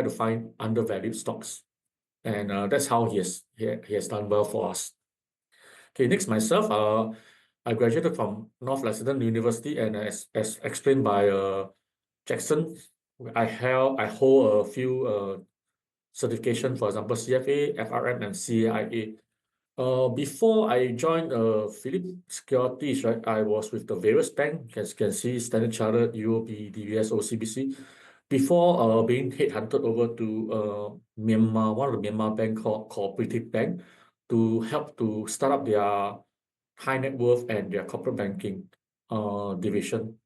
to find undervalued stocks. And that's how he has done well for us. Okay, next myself, I graduated from North Lexington University, and as explained by Jackson, I hold a few certification, for example, CFA, FRM, and CAIA. Before I joined Phillip Securities, right, I was with the various banks, as you can see, Standard Chartered, UOB, DBS, OCBC. Before being headhunted over to Myanmar, one of the Myanmar bank called Cooperative Bank, to help to start up their high net worth and their corporate banking division.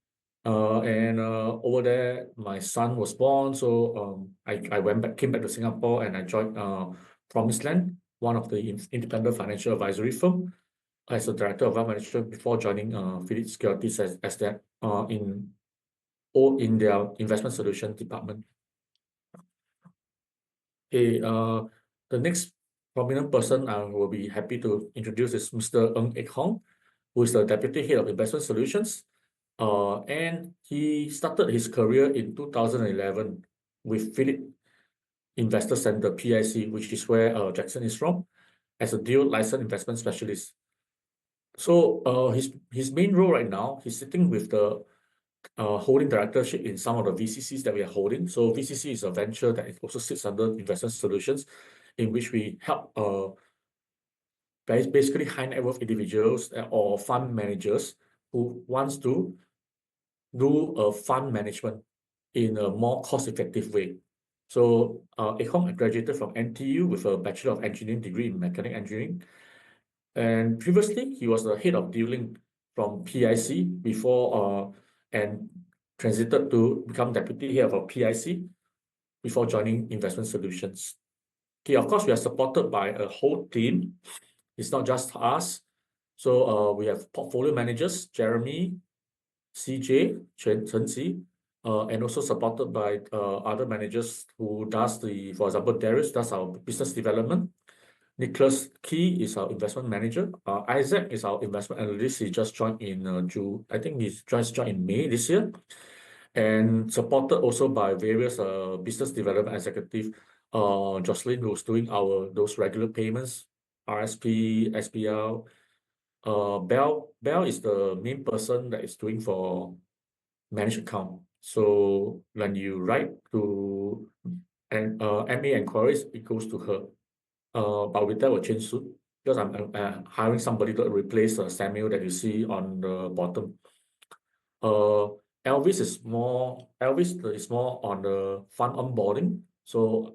Over there, my son was born, so I came back to Singapore, and I joined Promised Land, one of the independent financial advisory firm, as a director of wealth management before joining Phillip Securities as that in their investment solution department. Okay, the next prominent person I will be happy to introduce is Mr. Ng Ek Hong, who is the Deputy Head of Investment Solutions. And he started his career in 2011 with Phillip Investor Center, PIC, which is where Jackson is from, as a dual licensed investment specialist. So his main role right now, he's sitting with the holding directorship in some of the VCCs that we are holding. So VCC is a venture that also sits under investment solutions, in which we help basically high net worth individuals or fund managers who wants to do a fund management in a more cost-effective way. So Ek Hong graduated from NTU with a Bachelor of Engineering degree in Mechanical Engineering. And previously, he was the head of dealing from PIC before and transited to become deputy head of PIC before joining Investment Solutions. Okay, of course, we are supported by a whole team. It's not just us. So we have portfolio managers, Jeremy, CJ, Chen Xi, and also supported by other managers who does for example, Darius does our business development. Nicholas Key is our investment manager. Isaac is our investment analyst. He just joined in June. I think he's just joined in May this year. And supported also by various business development executive. Jocelyn, who's doing those regular payments, RSP, SPL. Bell is the main person that is doing for managed account. So when you write to MA inquiries, it goes to her. But with that will change soon, because I'm hiring somebody to replace Samuel that you see on the bottom. Elvis is more on the fund onboarding. So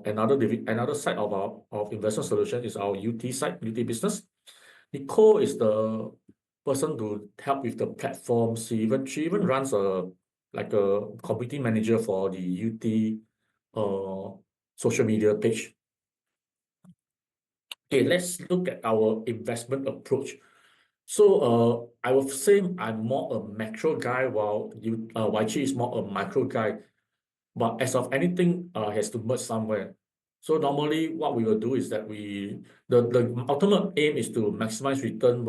another side of our investment solution is our UT side, UT business. Nicole is the person to help with the platforms. She even runs like a community manager for the UT social media page. Okay, let's look at our investment approach. So I would say I'm more a macro guy, while Wai Chi is more a micro guy. But as of anything, has to merge somewhere. So normally what we will do is that the ultimate aim is to maximize return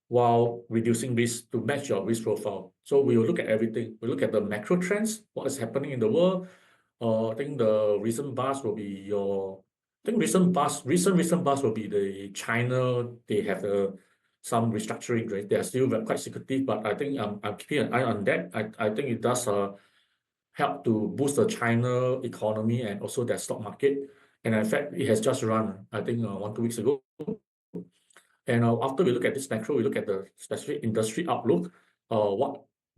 while reducing risk to match your risk profile. So we will look at everything. We look at the macro trends, what is happening in the world. I think the recent buzz will be recent buzz will be the China. They have some restructuring, right? They are still quite secretive, but I think I'm keeping an eye on that. I think it does help to boost the China economy and also their stock market. And in fact, it has just run, I think, 1-2 weeks ago. And after we look at this macro, we look at the specific industry outlook.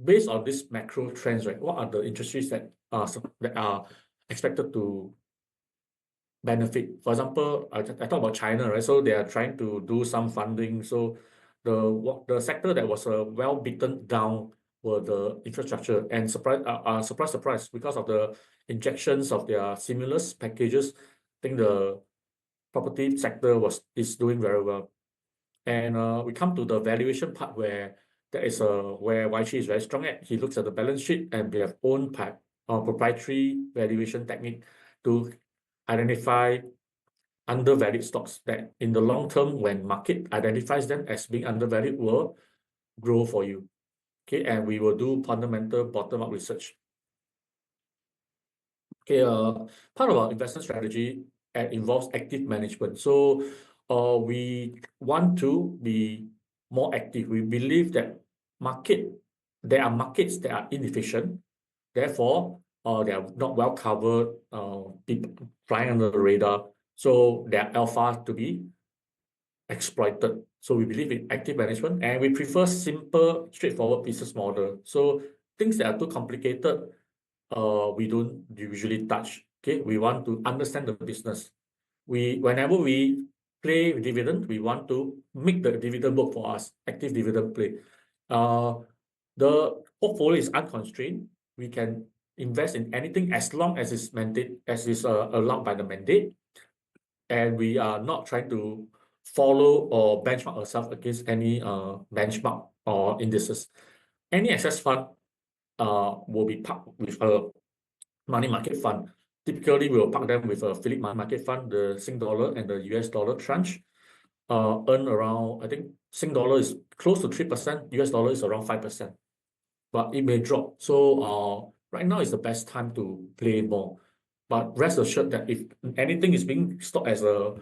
Based on this macro trends, right? What are the industries that are expected to benefit? For example, I talk about China, right? So they are trying to do some funding. So the sector that was well beaten down were the infrastructure, and surprise, because of the injections of their stimulus packages, I think the property sector is doing very well. And we come to the valuation part, where where Wai Chi is very strong at. He looks at the balance sheet, and we have own proprietary valuation technique to identify undervalued stocks that in the long term, when market identifies them as being undervalued, will grow for you. Okay, and we will do fundamental bottom-up research. Okay, part of our investment strategy involves active management. So, we want to be more active. We believe that there are markets that are inefficient. Therefore, they are not well covered, people flying under the radar. So, they are alpha to be exploited. So we believe in active management and we prefer simple, straightforward business model. So things that are too complicated, we don't usually touch. Okay, we want to understand the business. Whenever we play dividend, we want to make the dividend work for us. Active dividend play. The portfolio is unconstrained. We can invest in anything as long as it's mandate, as is allowed by the mandate, and we are not trying to follow or benchmark ourselves against any benchmark or indices. Any excess fund will be parked with a money market fund. Typically, we will park them with a Philip money market fund, the Sing dollar and the US dollar tranche. Earn around, I think Sing dollar is close to 3%, US dollar is around 5%, but it may drop. So right now is the best time to play more. But rest assured that if anything is being stocked as a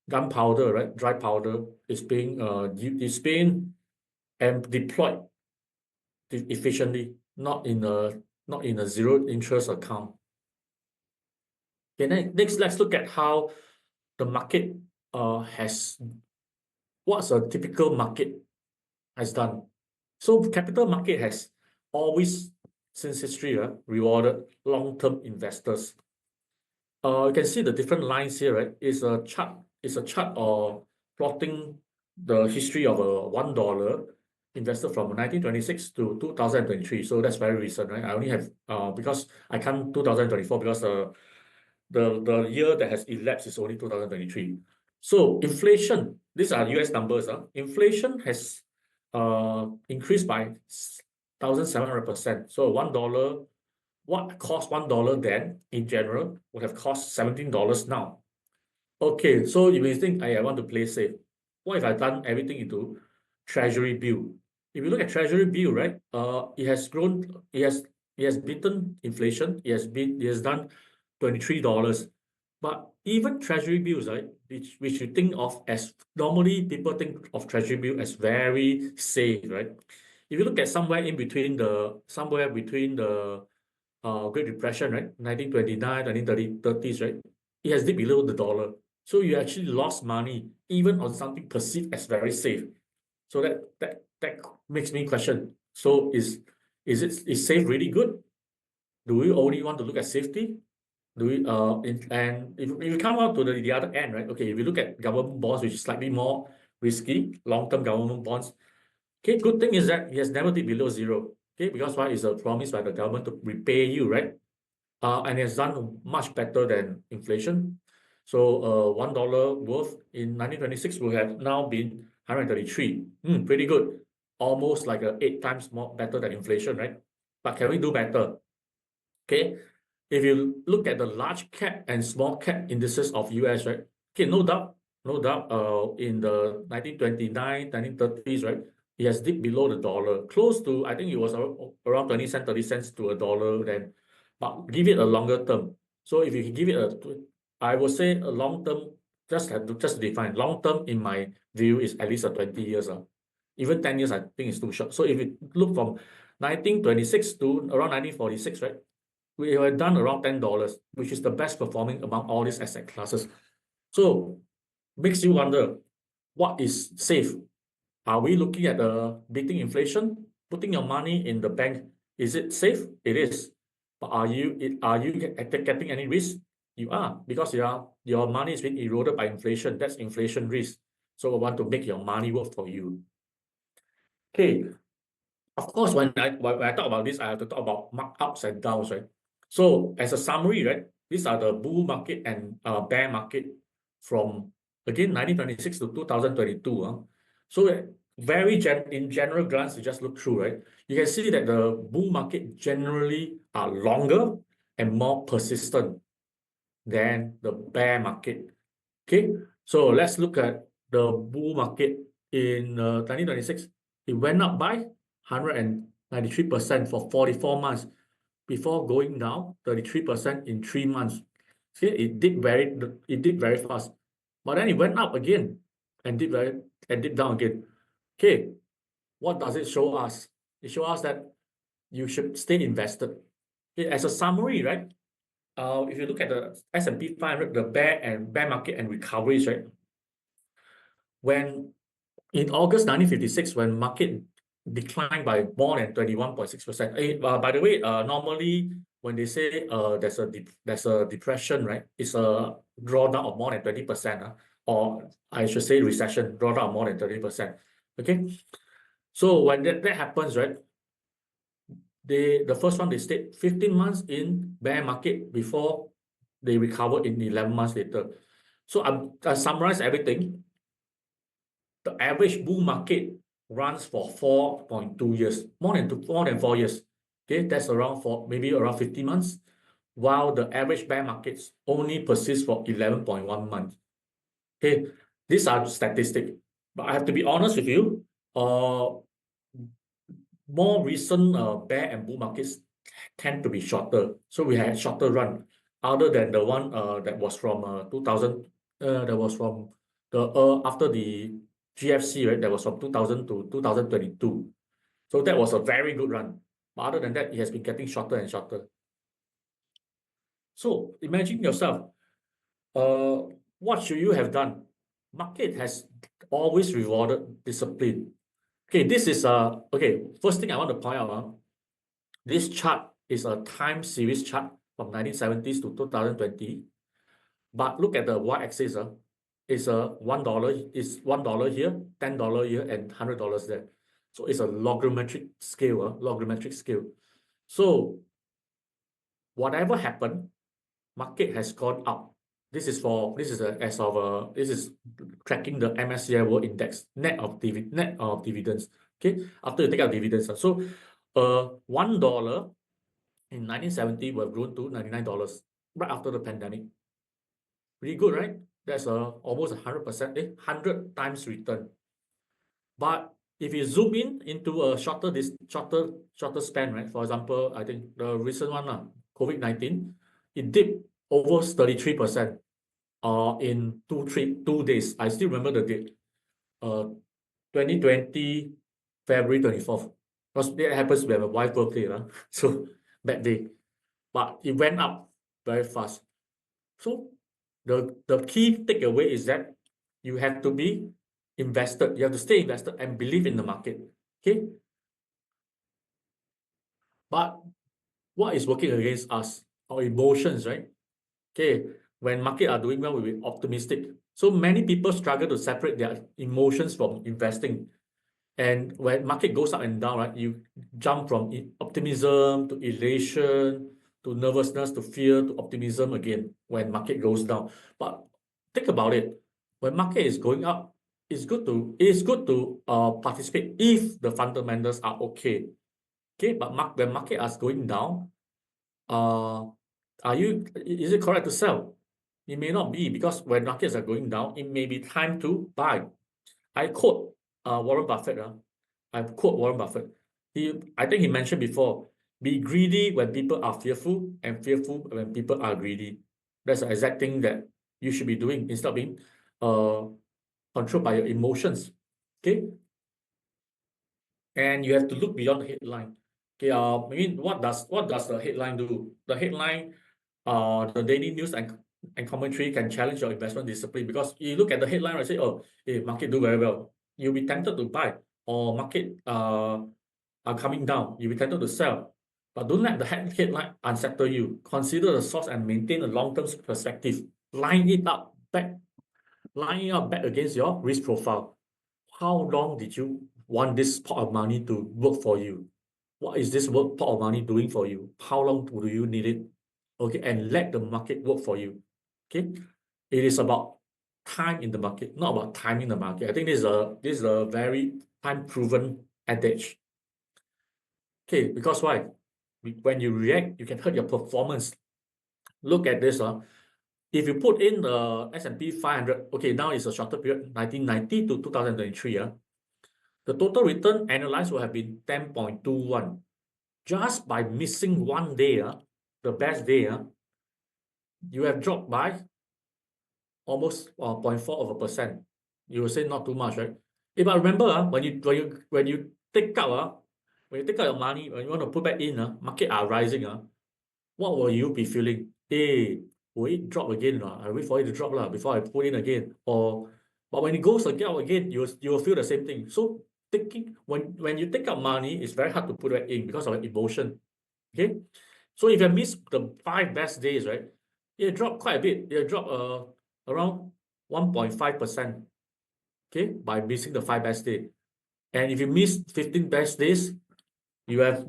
gunpowder, right, dry powder, is being and deployed efficiently, not in a zero interest account. Okay, next let's look at how the market what's a typical market has done. So capital market has always, since history, rewarded long-term investors. You can see the different lines here, right? It's a chart or plotting the history of a $1 invested from 1926 to 2023. So that's very recent, right? I only have because I can't 2024 because the year that has elapsed is only 2023. So inflation, these are US numbers. Inflation has increased by 1,700%. So $1, what cost $1 then in general would have cost $17 now. Okay, so you may think, I want to play safe. What if I've done everything into treasury bill? If you look at treasury bill, right, it has grown, it has beaten inflation, it has done $23. But even treasury bills, right, which you think of as, normally people think of treasury bill as very safe, right? If you look at somewhere between the Great Depression, right, 1929, 1930s, right, it has dipped below the dollar. So you actually lost money even on something perceived as very safe. So that makes me question. So is safe really good? Do we only want to look at safety? Do we and if you come out to the other end, right? Okay, if you look at government bonds, which is slightly more risky, long-term government bonds. Okay, good thing is that it has never dipped below zero. Okay, because why? It's a promise by the government to repay you, right? And it has done much better than inflation. So $1 worth in 1926 will have now been 133. Pretty good. Almost like 8 times more better than inflation, right? But can we do better? Okay. If you look at the large cap and small cap indices of US, right? Okay, no doubt, in the 1929, 1930s, right? It has dipped below the dollar, close to, I think it was around 20 cents, 30 cents to a dollar then. But give it a longer term. So if you give it I would say a long term, just define long term in my view is at least 20 years. Even 10 years, I think it's too short. So if you look from 1926 to around 1946, right? We have done around $10, which is the best performing among all these asset classes. So makes you wonder, what is safe? Are we looking at beating inflation? Putting your money in the bank, is it safe? It is. But are you getting any risk? You are, because your money is being eroded by inflation. That's inflation risk. So I want to make your money work for you. Okay. Of course, when I talk about this, I have to talk about ups and downs, right? So as a summary, right, these are the bull market and bear market from, again, 1926 to 2022. So in general glance, you just look through, right? You can see that the bull market generally are longer and more persistent than the bear market. Okay, so let's look at the bull market in 2026. It went up by 193% for 44 months. before going down 33% in 3 months. See, it did very fast. But then it went up again and did down again. Okay, what does it show us? It shows us that you should stay invested. Okay, as a summary, right? If you look at the S&P 500, the bear market and recoveries, right? When in August 1956, when market declined by more than 21.6%. By the way, normally when they say there's a depression, right? It's a drawdown of more than 20%, or I should say recession, drawdown of more than 30%. Okay. So when that happens, right? The first one they stayed 15 months in bear market before they recovered in 11 months later. So I summarize everything. The average bull market runs for 4.2 years, more than 4 years. Okay, that's maybe around 50 months, while the average bear markets only persist for 11.1 months. Okay, these are statistics. But I have to be honest with you, more recent bear and bull markets tend to be shorter. So we had shorter run, other than the one that was from 2000, that was from the after the GFC, right? That was from 2000 to 2022. So that was a very good run. But other than that, it has been getting shorter and shorter. So imagine yourself, what should you have done? Market has always rewarded discipline. Okay, this is okay. First thing I want to point out, this chart is a time series chart from 1970s to 2020. But look at the y-axis. It's $1 is $1 here, $10 here, and $100 there. So it's a logarithmic scale, So whatever happened, market has gone up. This is tracking the MSCI World Index net of dividends. Okay, after you take out dividends. So $1 in 1970 will have grown to $99 right after the pandemic. Pretty good, right? That's almost 100%, 100 times return. But if you zoom into a shorter span, right? For example, I think the recent one, COVID-19, it dipped over 33% in 2 days. I still remember the date. 2020 February 24th. Because that happens to be my wife's birthday, so that day. But it went up very fast. So the key takeaway is that you have to be invested. You have to stay invested and believe in the market. Okay. But what is working against us? Our emotions, right? Okay. When market are doing well, we'll be optimistic. So many people struggle to separate their emotions from investing. And when market goes up and down, right, you jump from optimism to elation to nervousness to fear to optimism again when market goes down. But think about it. When market is going up, it's good to participate if the fundamentals are okay. Okay, but when market is going down, is it correct to sell? It may not be, because when markets are going down, it may be time to buy. I quote Warren Buffett. I think he mentioned before, be greedy when people are fearful and fearful when people are greedy. That's the exact thing that you should be doing instead of being controlled by your emotions. Okay. And you have to look beyond the headline. Okay. What does the headline do? The headline, the daily news and commentary can challenge your investment discipline, because you look at the headline and say, oh, market do very well. You'll be tempted to buy, or market are coming down. You'll be tempted to sell. But don't let the headline unsettle you. Consider the source and maintain a long-term perspective. Line it up back against your risk profile. How long did you want this pot of money to work for you? What is this pot of money doing for you? How long do you need it? Okay, and let the market work for you. Okay, it is about time in the market, not about timing the market. I think this is a very time-proven adage. Okay, because why? When you react, you can hurt your performance. Look at this. If you put in the S&P 500, okay, now it's a shorter period, 1990 to 2023. The total return analyzed will have been 10.21. just by missing one day, the best day, you have dropped by almost 0.4%. You will say not too much, right? If I remember, when you take out, when you take out your money, when you want to put back in, market are rising, what will you be feeling? Hey, will it drop again? I wait for it to drop before I put in again. But when it goes again, you will feel the same thing. So when you take out money, it's very hard to put it in because of emotion. Okay, so if you miss the 5 best days, right, it dropped quite a bit. It dropped around 1.5%. Okay, by missing the 5 best days. And if you miss 15 best days, you have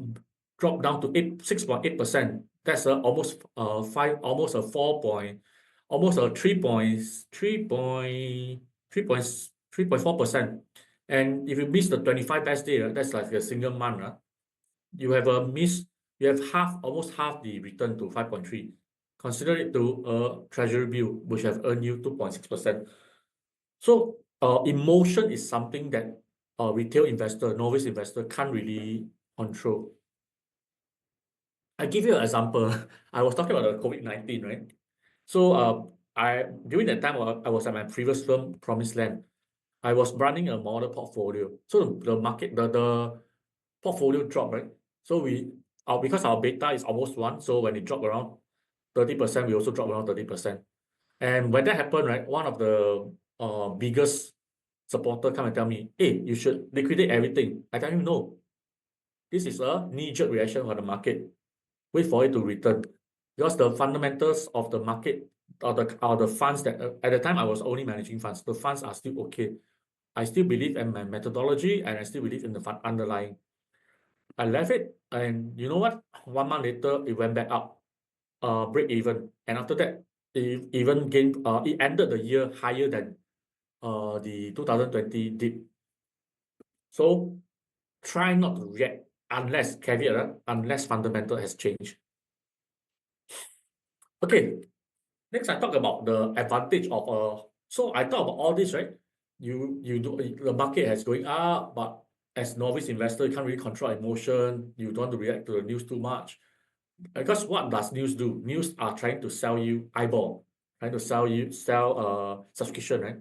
dropped down to 6.8%. That's almost 3.4%. And if you miss the 25 best day, that's like a single month, you have almost half the return to 5.3. Consider it to a treasury bill which have earned you 2.6%. So emotion is something that a retail investor, novice investor can't really control. I give you an example. I was talking about the COVID-19, right? So during that time I was at my previous firm, Promised Land. I was running a model portfolio. So the portfolio dropped, right? So because our beta is almost 1, so when it dropped around 30%, we also dropped around 30%. And when that happened, right, one of the biggest supporter come and tell me, hey, you should liquidate everything. I tell him, no. This is a knee-jerk reaction for the market. Wait for it to return. Because the fundamentals of the market or the funds that at the time I was only managing funds, the funds are still okay. I still believe in my methodology and I still believe in the fund underlying. I left it, and you know what? 1 month later, it went back up, break even. And after that, it even gained, it ended the year higher than the 2020 dip. So try not to react unless, caveat, unless fundamental has changed. Okay, next I talk about the advantage of so I talk about all this, right? The market has going up, but as novice investor, you can't really control emotion. You don't want to react to the news too much. Because what does news do? News are trying to sell you eyeball, trying to sell subscription, right?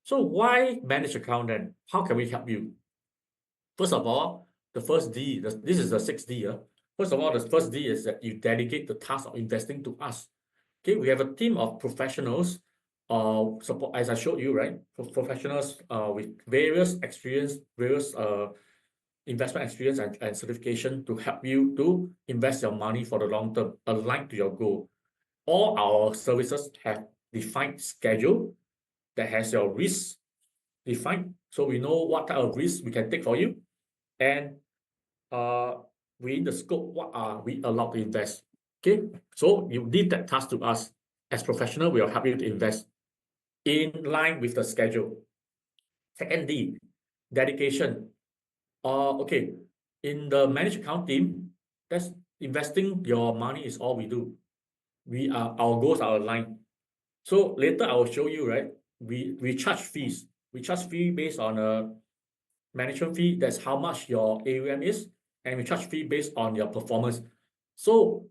So why manage account then? How can we help you? First of all, the first D, this is the 6D. First of all, the first D is that you delegate the task of investing to us. Okay, we have a team of professionals, support, as I showed you, right? Professionals with various experience, various investment experience and certification to help you to invest your money for the long term, aligned to your goal. All our services have defined schedule that has your risk defined, so we know what type of risk we can take for you, and within the scope, what are we allowed to invest. Okay, so you leave that task to us. As professional, we will help you to invest in line with the schedule. Second D, dedication. Okay, in the managed account team, that's investing your money is all we do. Our goals are aligned. So later I will show you, right? We charge fees. We charge fee based on a management fee. That's how much your AUM is, and we charge fee based on your performance. So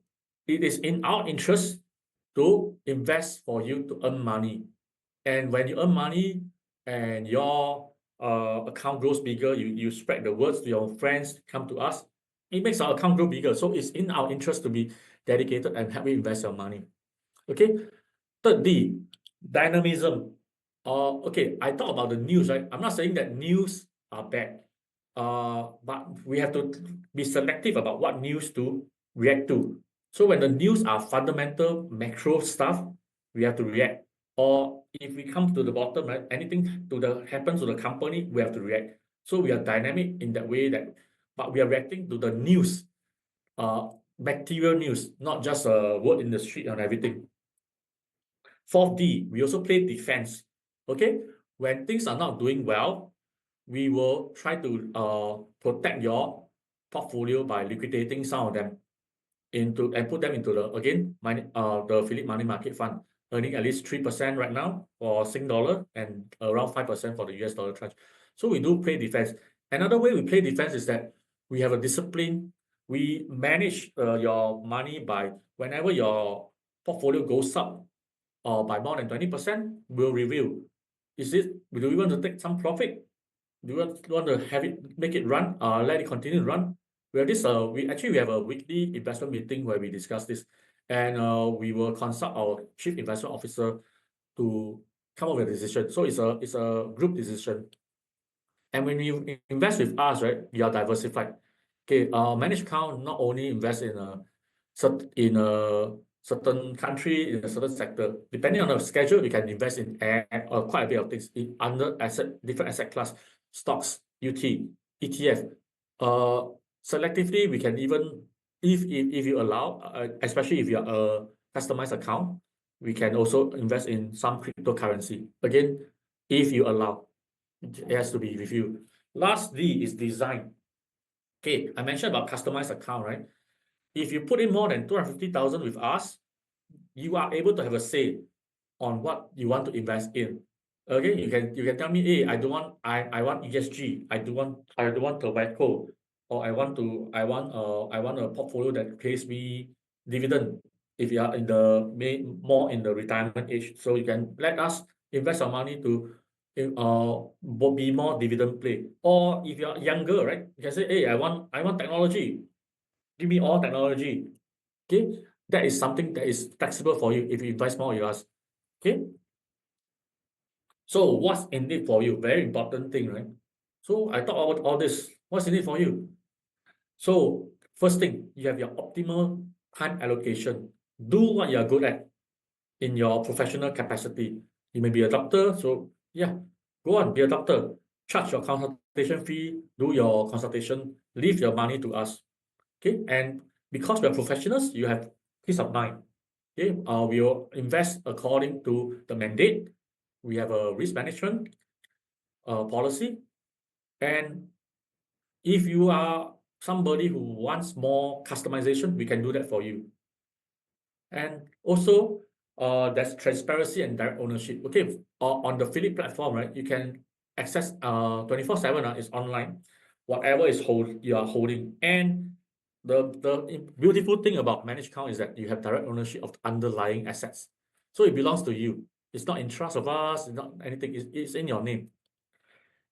it is in our interest to invest for you to earn money. And when you earn money and your account grows bigger, you spread the words to your friends, come to us. It makes our account grow bigger. So it's in our interest to be dedicated and help you invest your money. Okay. Third D, dynamism. Okay, I talk about the news, right? I'm not saying that news are bad. But we have to be selective about what news to react to. So when the news are fundamental macro stuff, we have to react. Or if we come to the bottom, right, anything happens to the company, we have to react. So we are dynamic in that way but we are reacting to the news, material news, not just a word in the street and everything. Fourth D, we also play defense. Okay, when things are not doing well, we will try to protect your portfolio by liquidating some of them and put them into the Phillip Money Market Fund, earning at least 3% right now for Sing dollar and around 5% for the US dollar tranche. So we do play defense. Another way we play defense is that we have a discipline we manage your money by whenever your portfolio goes up by more than 20%, we'll review. Do we want to take some profit? Do you want to have it, make it run, let it continue to run? We have this, we have a weekly investment meeting where we discuss this, and we will consult our chief investment officer to come up with a decision. So it's a group decision. And when you invest with us, right, you are diversified. Okay, managed account not only invest in a certain country, in a certain sector. Depending on the schedule, you can invest in quite a bit of things in under different asset class, stocks, UT, ETF. Selectively, we can even, if you allow, especially if you are a customized account, we can also invest in some cryptocurrency. Again, if you allow, it has to be with you. Last D is design. Okay, I mentioned about customized account, right? If you put in more than 250,000 with us, you are able to have a say on what you want to invest in. Okay, you can tell me, hey, I want ESG, I don't want tobacco, or I want a portfolio that pays me dividend if you are more in the retirement age. So you can let us invest our money to be more dividend play. Or if you're younger, right, you can say, hey, I want technology, give me all technology. Okay, that is something that is flexible for you if you invest more with us. Okay, so what's in it for you? Very important thing, right? So I talk about all this. What's in it for you? So first thing, you have your optimal time allocation. Do what you are good at in your professional capacity. You may be a doctor, so yeah, go on, be a doctor. Charge your consultation fee, do your consultation, leave your money to us. Okay, and because we are professionals, you have peace of mind. Okay, we will invest according to the mandate. We have a risk management policy, and if you are somebody who wants more customization, we can do that for you. And also, there's transparency and direct ownership. Okay, on the Phillip platform, right, you can access 24/7. It's online. Whatever you are holding, and the beautiful thing about managed account is that you have direct ownership of the underlying assets. So it belongs to you. It's not in trust of us. It's not anything. It's in your name.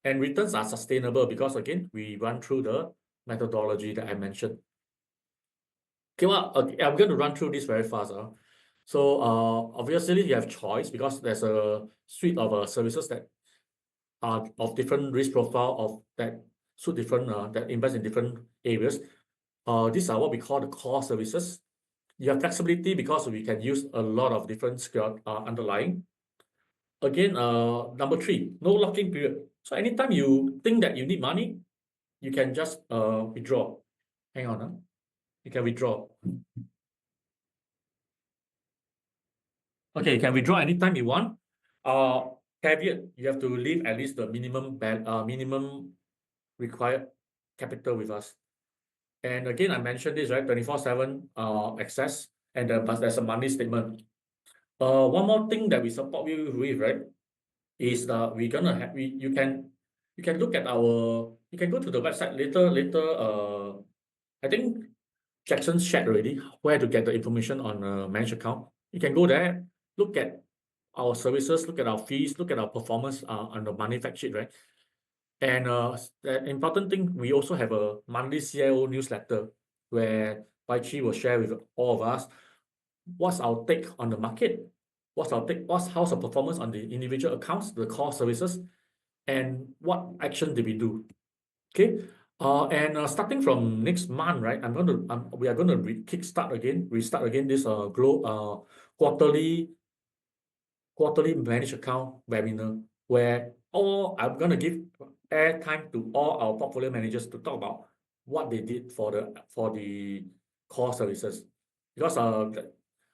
And returns are sustainable because again, we run through the methodology that I mentioned. Okay, well, okay, I'm going to run through this very fast. So obviously you have choice because there's a suite of services that are of different risk profile that suit different that invest in different areas. These are what we call the core services. You have flexibility because we can use a lot of different underlying. Again, number 3, no locking period. So anytime you think that you need money, you can just withdraw. Hang on, you can withdraw. Okay, you can withdraw anytime you want. Caveat, you have to leave at least the minimum required capital with us. And again, I mentioned this, right? 24/7 access, and but there's a money statement. One more thing that we support you with, right, is we're gonna have you can look at you can go to the website later. I think Jackson shared already where to get the information on a managed account. You can go there, look at our services, look at our fees, look at our performance on the money fact sheet, right? And the important thing, we also have a monthly CIO newsletter where Chi will share with all of us what's our take on the market, how's the performance on the individual accounts, the core services, and what action did we do. Okay, and starting from next month, right, we are going to restart again this quarterly managed account webinar where I'm going to give airtime to all our portfolio managers to talk about what they did for the core services, because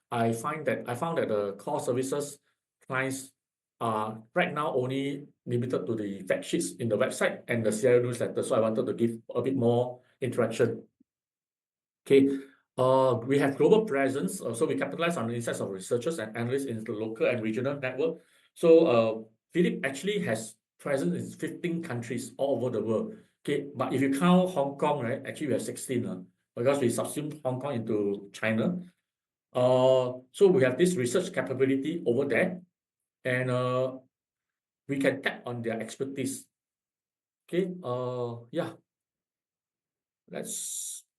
I found that the core services clients are right now only limited to the fact sheets in the website and the CIO newsletter. So I wanted to give a bit more interaction. Okay, we have global presence, so we capitalize on the insights of researchers and analysts in the local and regional network. So Phillip actually has presence in 15 countries all over the world. Okay, but if you count Hong Kong, right, actually we have 16. because we subsumed Hong Kong into China. So we have this research capability over there, and we can tap on their expertise. Okay, yeah.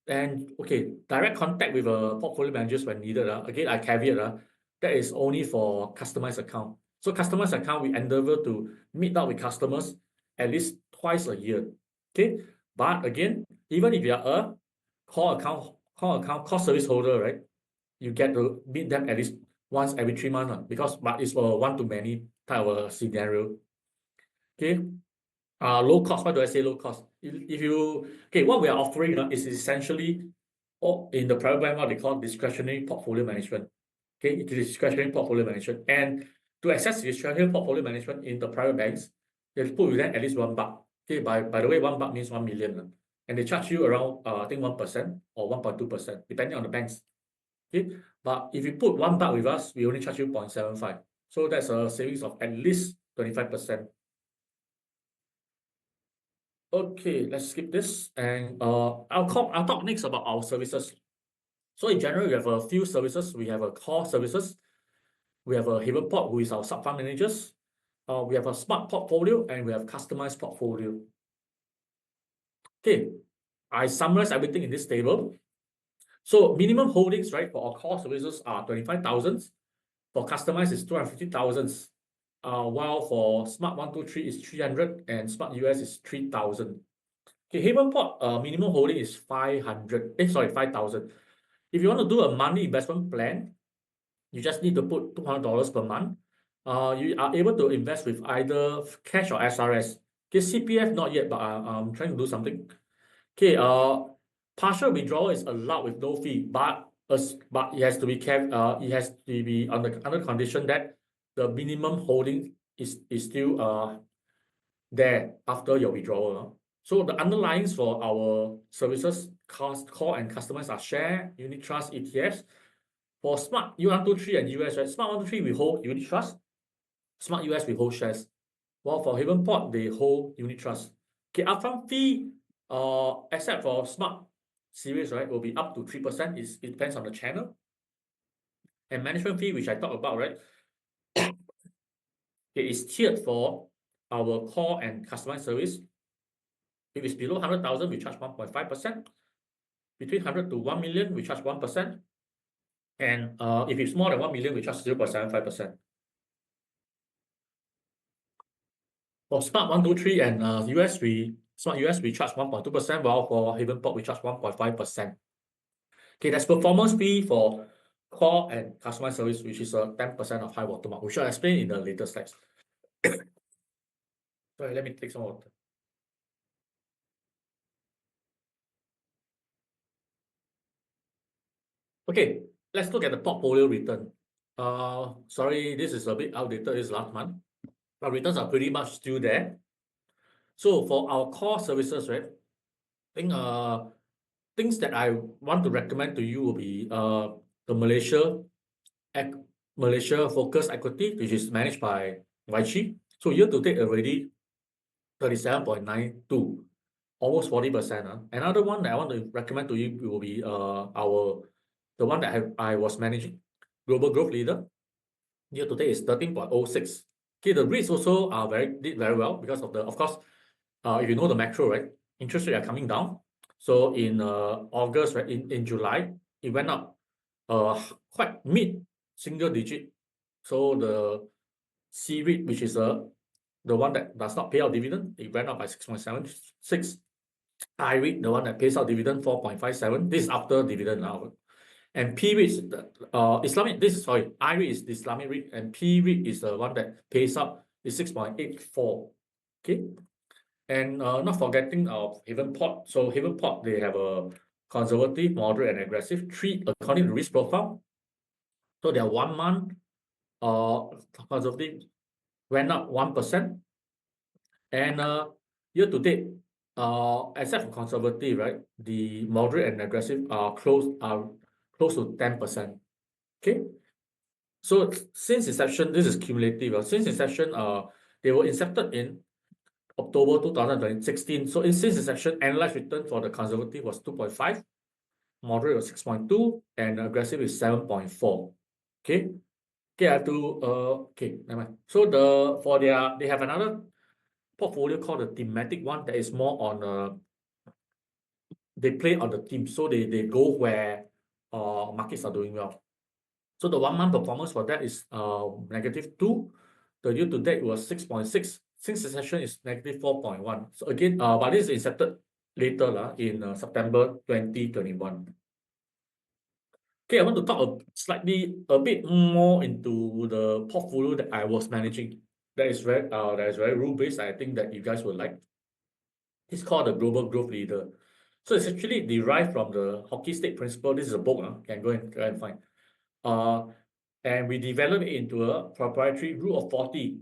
Okay, direct contact with portfolio managers when needed. Again, I caveat that is only for customized account. So customized account, we endeavor to meet up with customers at least twice a year. Okay, but again, even if you are a core service holder, right? You get to meet them at least once every 3 months, but it's for one-to-many type of a scenario. Okay. Low cost. Why do I say low cost? What we are offering is essentially in the private bank, what they call discretionary portfolio management. Okay, it is discretionary portfolio management. And to access discretionary portfolio management in the private banks, you have to put with them at least $1. Okay, by the way, $1 means 1 million. And they charge you around, I think 1% or 1.2%, depending on the banks. Okay, but if you put $1 with us, we only charge you 0.75. So that's a savings of at least 25%. Okay, let's skip this, and I'll talk next about our services. So in general, we have a few services. We have a core services. We have a Havenport, who is our sub-fund managers. We have a smart portfolio, and we have customized portfolio. Okay, I summarize everything in this table. So minimum holdings, right, for our core services are 25,000. For customized is 250,000. While for Smart 123 is 300 and Smart US is 3,000. Okay, Havenport minimum holding is 5,000. If you want to do a monthly investment plan, you just need to put $200 per month. You are able to invest with either cash or SRS. Okay, CPF not yet, but I'm trying to do something. Okay, partial withdrawal is allowed with no fee, but it has to be under condition that the minimum holding is still there after your withdrawal. So the underlyings for our services, core and customers are share, unit trust, ETFs. For Smart U123 and US, right? Smart 123, we hold unit trust. Smart US, we hold shares. While for Havenport, they hold unit trust. Okay, upfront fee, except for Smart series, right, will be up to 3%. It depends on the channel. And management fee, which I talked about, right? It is tiered for our core and customized service. If it's below 100,000, we charge 1.5%. Between 100 to 1 million, we charge 1%. And if it's more than 1 million, we charge 0.75%. For Smart 123 and Smart US, we charge 1.2%, while for Havenport, we charge 1.5%. Okay, that's performance fee for core and customized service, which is 10% of high watermark. We shall explain in the later slides. Sorry, let me take some water. Okay, let's look at the portfolio return. Sorry, this is a bit outdated. This is last month. Our returns are pretty much still there. So for our core services, right, I think things that I want to recommend to you will be the Malaysia Focus Equity, which is managed by YG. So year to date already 37.92, almost 40%. Another one that I want to recommend to you will be the one that I was managing, Global Growth Leader. Year to date is 13.06. Okay, the REITs also did very well because of course, if you know the macro, right, interest rates are coming down. So in August, right, in July, it went up quite mid-single digit. So the C-REIT, which is the one that does not pay out dividend, it went up by 6.76. I-REIT, the one that pays out dividend, 4.57. This is after dividend now. And P-REIT, I-REIT is the Islamic REIT, and P-REIT is the one that pays out is 6.84. Okay. And not forgetting of Havenport. So Havenport, they have a conservative, moderate, and aggressive treat according to risk profile. So their 1 month conservative went up 1%. And year to date, except for conservative, right, the moderate and aggressive are close to 10%. Okay. So since inception, this is cumulative. Since inception, they were incepted in October 2016. So since inception, annualized return for the conservative was 2.5. moderate was 6.2, and aggressive is 7.4. Okay. Okay, I have to okay, never mind. So they have another portfolio called the thematic one that is more on they play on the theme. So they go where markets are doing well. So the 1 month performance for that is -2. The year to date was 6.6. Since the session is -4.1. So again, but this is incepted later in September 2021. Okay, I want to talk a bit more into the portfolio that I was managing. That is very rule-based. I think that you guys will like. It's called the Global Growth Leader. So it's actually derived from the hockey stick principle. This is a book, can go and find. And we developed it into a proprietary rule of 40,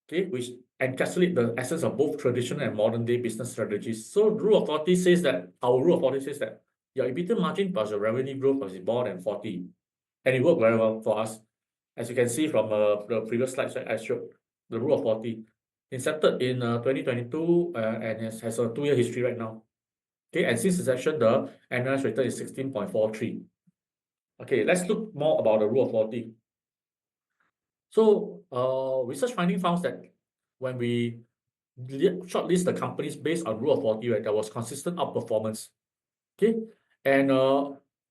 okay, which encapsulate the essence of both traditional and modern day business strategies. So rule of 40 says that, our rule of 40 says that your EBITDA margin plus your revenue growth must be more than 40. And it worked very well for us. As you can see from the previous slides that I showed, the rule of 40 incepted in 2022 and has a 2-year history right now. Okay, and since inception, the annualized return is 16.43. Okay, let's look more about the rule of 40. So research finding found that when we shortlist the companies based on rule of 40, right, there was consistent outperformance. Okay, and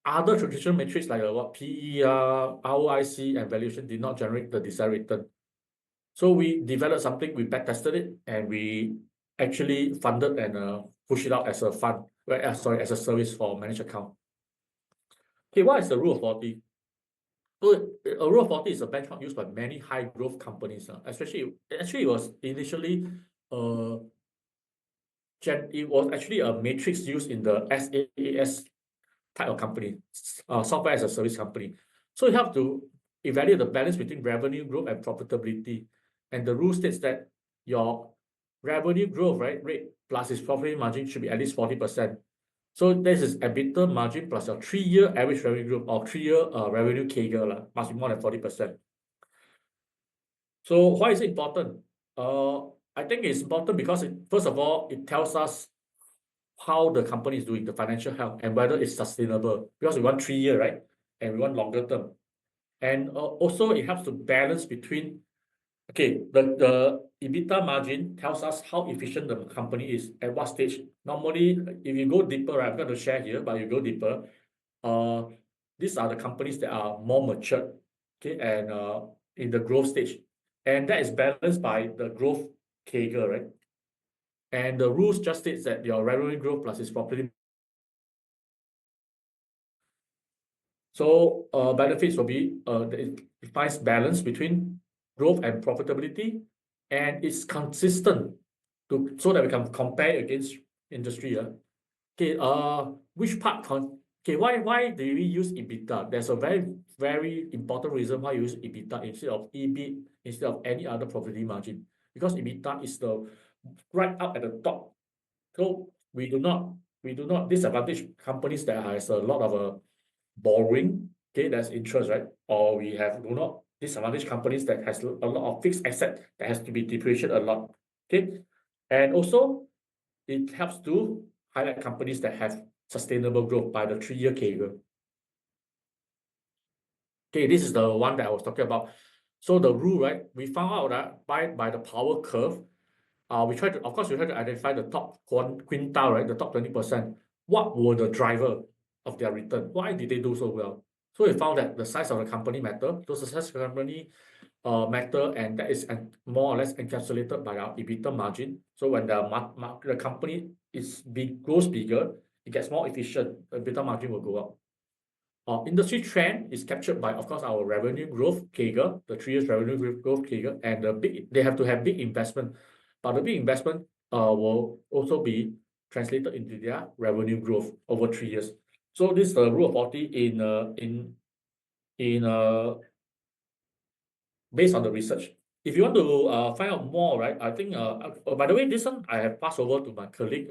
other traditional metrics like what PER, ROIC, and valuation did not generate the desired return. So we developed something, we backtested it, and we actually funded and pushed it out as a fund, as a service for managed account. Okay, what is the rule of 40? So a rule of 40 is a benchmark used by many high growth companies. Actually, it was initially it was actually a matrix used in the SaaS type of company, software as a service company. So you have to evaluate the balance between revenue growth and profitability. And the rule states that your revenue growth rate plus its profit margin should be at least 40%. So this is EBITDA margin plus your 3-year average revenue growth or 3-year revenue CAGR must be more than 40%. So why is it important? I think it's important because first of all, it tells us how the company is doing, the financial health, and whether it's sustainable. Because we want 3-year, right? And we want longer term. And also it helps to balance between, okay, the EBITDA margin tells us how efficient the company is at what stage. Normally, if you go deeper, right, I'm going to share here, but you go deeper, these are the companies that are more matured, okay, and in the growth stage. And that is balanced by the growth CAGR, right? And the rules just states that your revenue growth plus its profitability. So benefits will be it defines balance between growth and profitability, and it's consistent so that we can compare against industry. Okay, which part okay, why do we use EBITDA? There's a very important reason why you use EBITDA instead of EBIT, instead of any other profitability margin. Because EBITDA is the right up at the top. So we do not disadvantage companies that has a lot of borrowing, okay, that's interest, right? Or we do not disadvantage companies that has a lot of fixed asset that has to be depreciated a lot, okay? And also, it helps to highlight companies that have sustainable growth by the 3-year CAGR. Okay, this is the one that I was talking about. So the rule, right? We found out that by the power curve, we try to identify the top quintile, right? The top 20%. What were the driver of their return? Why did they do so well? So we found that the size of the company matter. So the size of the company matter, and that is more or less encapsulated by our EBITDA margin. So when the company grows bigger, it gets more efficient, the EBITDA margin will go up. Industry trend is captured by, of course, our revenue growth CAGR, the 3 years revenue growth CAGR, and they have to have big investment. But the big investment will also be translated into their revenue growth over 3 years. So this is the rule of 40 based on the research. If you want to find out more, right? I think by the way, this one I have passed over to my colleague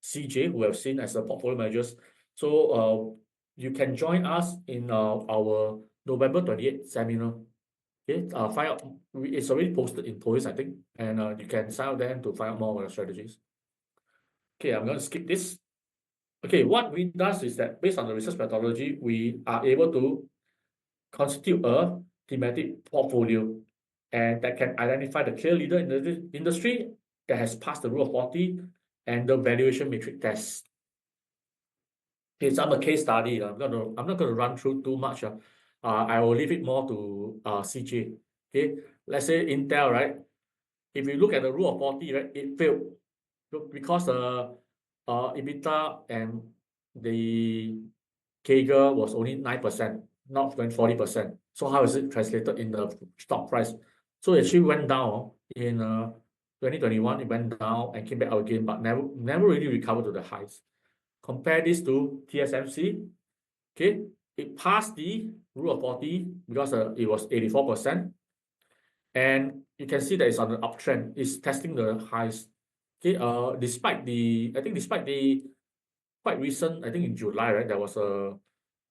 CJ, who have seen as a portfolio managers. So you can join us in our November 28th seminar. Okay, find out. It's already posted in Poise, I think, and you can sign up there to find out more about the strategies. Okay, I'm going to skip this. Okay, what we does is that based on the research methodology, we are able to constitute a thematic portfolio and that can identify the clear leader in the industry that has passed the Rule of 40 and the valuation matrix test. Okay, some a case study. I'm not gonna run through too much. I will leave it more to CJ. Okay, let's say Intel, right? If you look at the Rule of 40, right, it failed because EBITDA and the CAGR was only 9%, not even 40%. So how is it translated in the stock price? So it actually went down in 2021. It went down and came back out again, but never really recovered to the highs. Compare this to TSMC. Okay, it passed the Rule of 40 because it was 84%. And you can see that it's on the uptrend. It's testing the highs. Okay, despite the quite recent, I think in July, right, there was a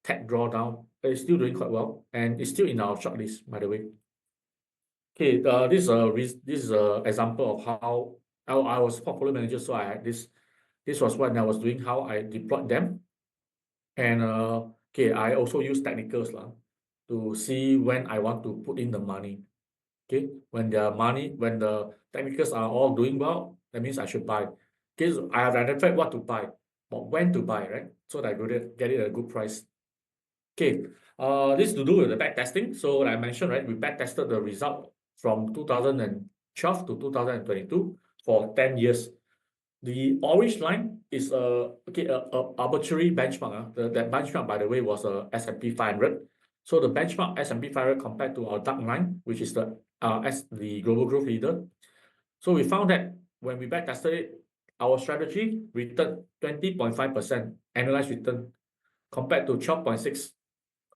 tech drawdown. It's still doing quite well, and it's still in our shortlist, by the way. Okay, this is a example of how I was portfolio manager, so I had this. This was when I was doing how I deployed them, and okay, I also use technicals to see when I want to put in the money. Okay, when the technicals are all doing well, that means I should buy. Okay, so I have identified what to buy, but when to buy, right? So that I get it at a good price. Okay, this is to do with the back testing. So like I mentioned, right, we back tested the result from 2012 to 2022 for 10 years. The orange line is a arbitrary benchmark. That benchmark, by the way, was a S&P 500. So the benchmark S&P 500 compared to our dark line, which is the global growth leader. So we found that when we back tested it, our strategy returned 20.5% annualized return compared to 12.6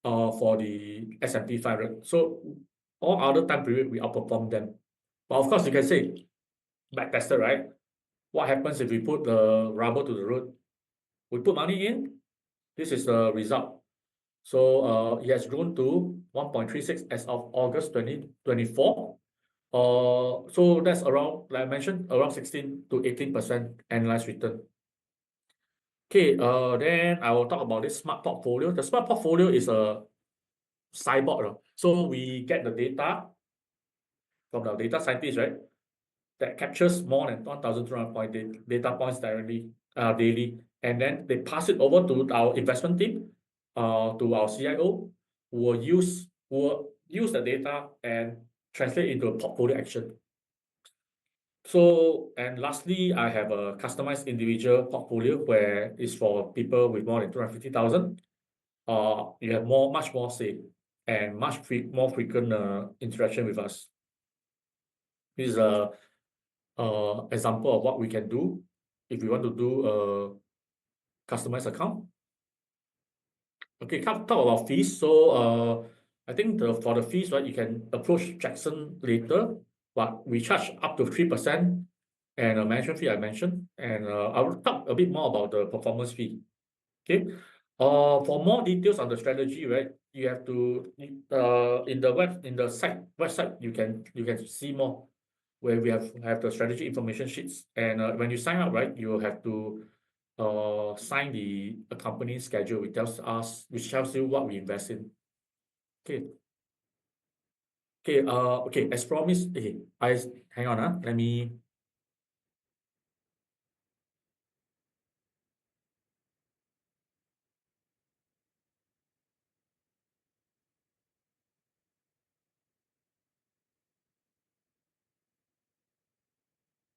for the S&P 500. So all other time period we outperform them. But of course, you can say back tested, right? What happens if we put the rubber to the road? We put money in. This is the result. So it has grown to 1.36 as of August 2024. So that's around, like I mentioned, around 16 to 18% annualized return. Okay, then I will talk about this smart portfolio. The smart portfolio is a cyborg. So we get the data from the data scientist, right? That captures more than 1,200 data points directly daily, and then they pass it over to our investment team, to our CIO, who will use the data and translate into a portfolio action. So, and lastly, I have a customized individual portfolio where it's for people with more than 250,000. You have much more say and more frequent interaction with us. This is a example of what we can do if we want to do a customized account. Okay, talk about fees. So I think for the fees, right, you can approach Jackson later, but we charge up to 3% and a management fee I mentioned, and I will talk a bit more about the performance fee. Okay, for more details on the strategy, right, you have to in the website you can see more, where we have the strategy information sheets, and when you sign up, right, you will have to sign the accompanying schedule, which tells you what we invest in. Okay. Okay, as promised, hang on, let me.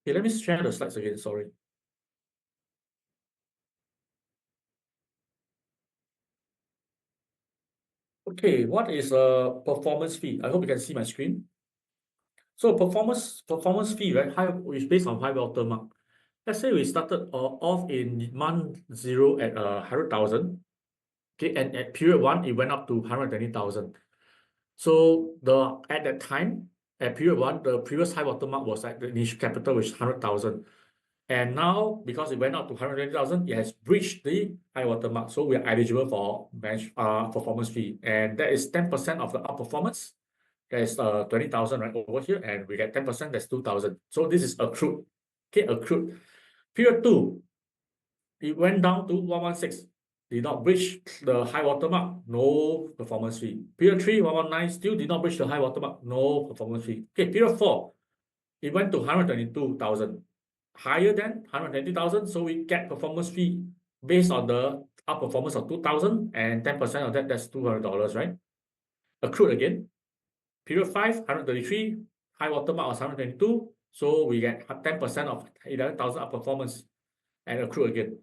Okay, let me share the slides again, sorry. Okay, what is a performance fee? I hope you can see my screen. So performance fee, right, is based on high water mark. Let's say we started off in month 0 at 100,000. Okay, and at period 1, it went up to 120,000. So at that time, at period 1, the previous high water mark was at the initial capital, which is 100,000. And now, because it went up to 120,000, it has breached the high water mark. So we are eligible for performance fee. And that is 10% of the outperformance. There's 20,000 right over here, and we get 10%, that's 2,000. So this is accrued. Okay, accrued. Period 2, it went down to 116. Did not breach the high water mark, no performance fee. Period 3, 119, still did not breach the high water mark, no performance fee. Okay, period 4, it went to 122,000, higher than 120,000, so we get performance fee based on the outperformance of 2,000, and 10% of that, that's $200, right? Accrued again. Period 5, 133, high water mark was 122, so we get 10% of 11,000 outperformance and accrue again.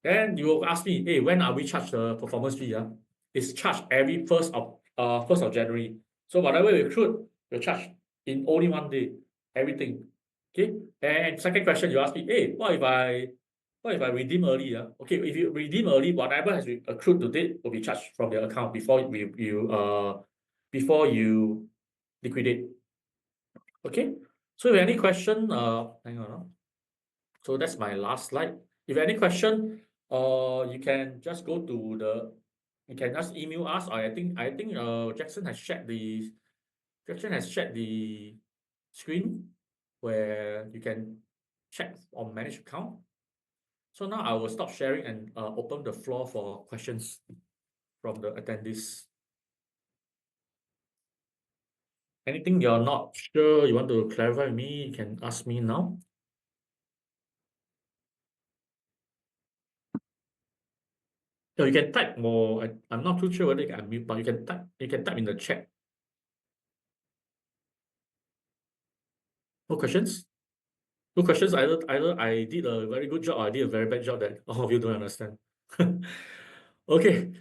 Then you will ask me, hey, when are we charged the performance fee? It's charged every 1st of January. So whatever we accrued, we're charged in only 1 day, everything. Okay. And second question, you ask me, hey, what if I redeem early? Okay, if you redeem early, whatever has been accrued to date will be charged from your account before you liquidate. Okay. So if you have any question, hang on. So that's my last slide. If you have any question, you can just you can just email us. I think Jackson has shared the screen where you can check on manage account. So now I will stop sharing and open the floor for questions from the attendees. Anything you're not sure, you want to clarify with me, you can ask me now. No, you can type more. I'm not too sure whether you can unmute, but you can type in the chat. No questions? No questions. Either I did a very good job or I did a very bad job that all of you don't understand. Okay.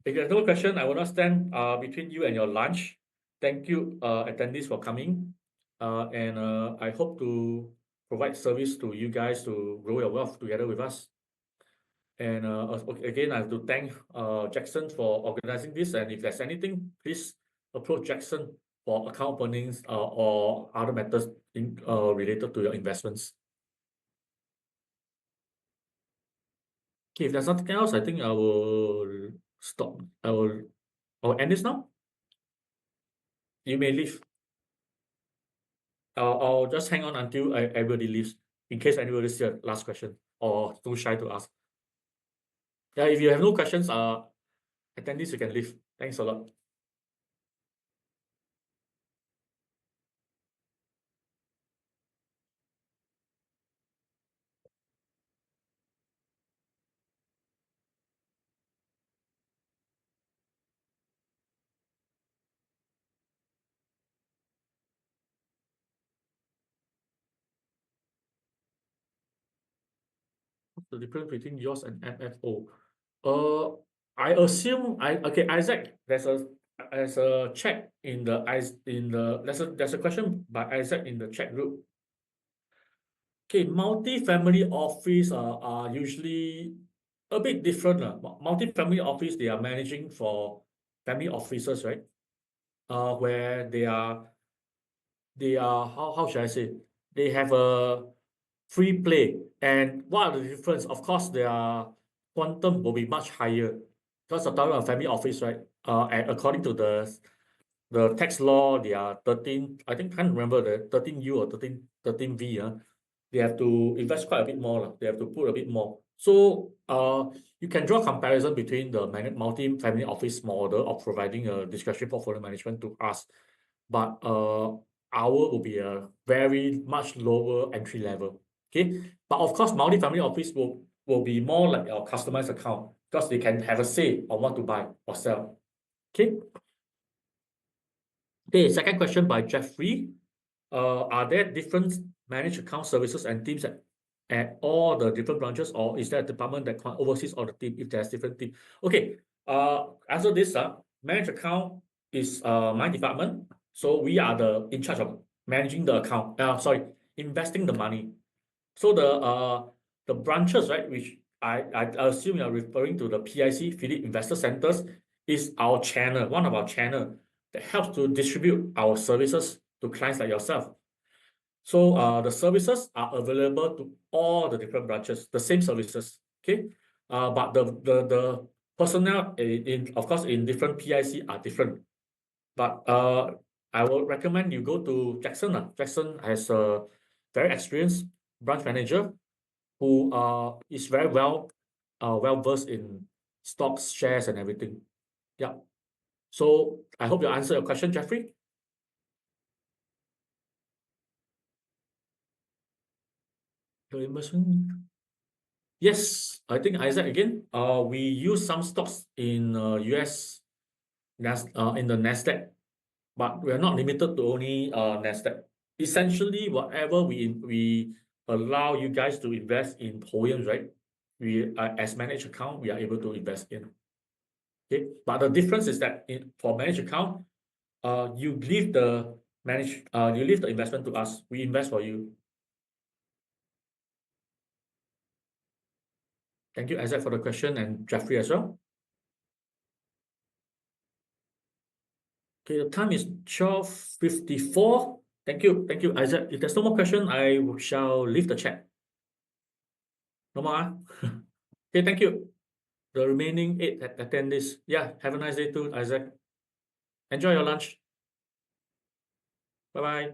If there's no question, I will not stand between you and your lunch. Thank you, attendees, for coming. And I hope to provide service to you guys to grow your wealth together with us. And again, I have to thank Jackson for organizing this. And if there's anything, please approach Jackson for account openings or other matters related to your investments. Okay, if there's nothing else, I think I will stop. I'll end this now. You may leave. I'll just hang on until everybody leaves, in case anybody still last question or too shy to ask. Yeah, if you have no questions, attendees, you can leave. Thanks a lot. What's the difference between yours and MFO? I assume okay, Isaac, there's a chat in the there's a question by Isaac in the chat group. Okay, multi-family office are usually a bit different. Multi-family office, they are managing for family offices, right? Where they are how should I say? They have a free play. And what are the difference? Of course, their quantum will be much higher because of talking about family office, right? And according to the tax law, they are 13, I think, can't remember the 13U or 13V. They have to invest quite a bit more. They have to put a bit more. So you can draw comparison between the multi-family office model of providing a discretionary portfolio management to us. But our will be a very much lower entry level. Okay. But of course, multi-family office will be more like our customized account because they can have a say on what to buy or sell. Okay. Okay, second question by Jeffrey. Are there different managed account services and teams at all the different branches, or is there a department that oversees all the team if there's different team? Okay, answer this. Managed account is my department. So we are in charge of managing the account. Investing the money. So the branches, right, which I assume you're referring to the PIC, Phillip Investor Centers, is our channel, one of our channel that helps to distribute our services to clients like yourself. So the services are available to all the different branches, the same services. Okay. But the personnel of course in different PIC are different. But I would recommend you go to Jackson. Jackson has a very experienced branch manager who is very well well versed in stocks, shares, and everything. Yeah. So I hope you answer your question, Jeffrey. Your investment. Yes, I think Isaac again. We use some stocks in US in the Nasdaq, but we are not limited to only Nasdaq. Essentially, whatever we allow you guys to invest in POEMs, right? We as managed account, we are able to invest in. Okay, but the difference is that for managed account, you leave the investment to us. We invest for you. Thank you, Isaac, for the question, and Jeffrey as well. Okay, the time is 12:54. Thank you, Isaac. If there's no more question, I shall leave the chat. No more, ah? Okay, thank you. The remaining 8 attendees. Yeah, have a nice day too, Isaac. Enjoy your lunch. Bye-bye.